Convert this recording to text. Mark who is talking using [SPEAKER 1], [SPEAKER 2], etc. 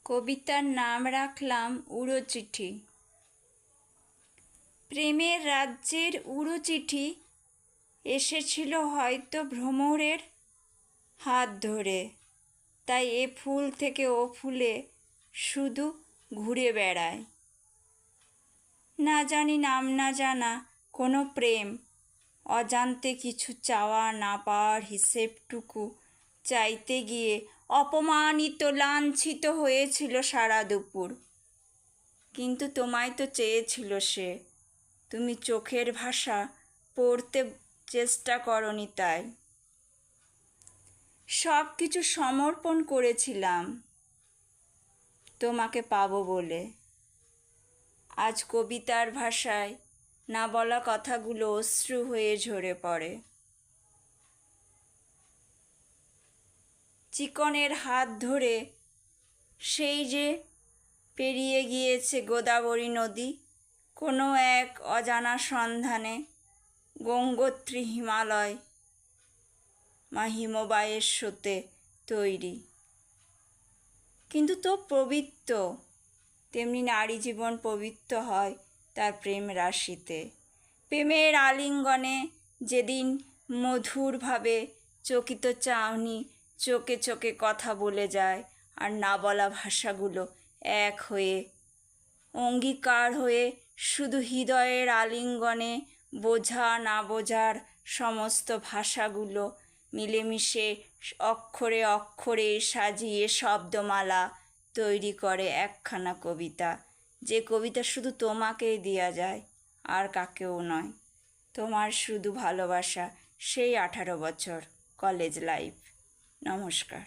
[SPEAKER 1] কবিতার নাম রাখলাম উড়ো চিঠি। প্রেমের রাজ্যের উড়ো চিঠি এসেছিল হয়তো ভ্রমরের হাত ধরে, তাই এ ফুল থেকে ও ফুলে শুধু ঘুরে বেড়ায়। না জানি নাম না জানা কোনো প্রেম, অজান্তে কিছু চাওয়া না পাওয়ার হিসেবটুকু চাইতে গিয়ে অপমানিত লাঞ্ছিত হয়েছিল সারা দুপুর। কিন্তু তোমায় তো চেয়েছিল সে, তুমি চোখের ভাষা পড়তে চেষ্টা করনি, তাই সব কিছু সমর্পণ করেছিলাম তোমাকে পাবো বলে। আজ কবিতার ভাষায় না বলা কথাগুলো অশ্রু হয়ে ঝরে পড়ে। চিকনের হাত ধরে সেই যে পেরিয়ে গিয়েছে গোদাবরী নদী, কোনো এক অজানা সন্ধানে গঙ্গোত্রী হিমালয় হিমবাহের স্রোতে তৈরি। কিন্তু তো পবিত্র, তেমনি নারী জীবন পবিত্র হয় তার প্রেম রাশিতে। প্রেমের আলিঙ্গনে যেদিন মধুরভাবে চকিত চাহনি চোখে চোখে কথা বলে যায়, আর না বলা ভাষাগুলো এক হয়ে অঙ্গীকার হয়ে শুধু হৃদয়ের আলিঙ্গনে বোঝা না বোঝার সমস্ত ভাষাগুলো মিলেমিশে অক্ষরে অক্ষরে সাজিয়ে শব্দমালা তৈরি করে একখানা কবিতা, যে কবিতা শুধু তোমাকেই দেয়া যায় আর কাকেও নয়। তোমার শুধু ভালোবাসা, সেই 18 বছর কলেজ লাইফ। নমস্কার।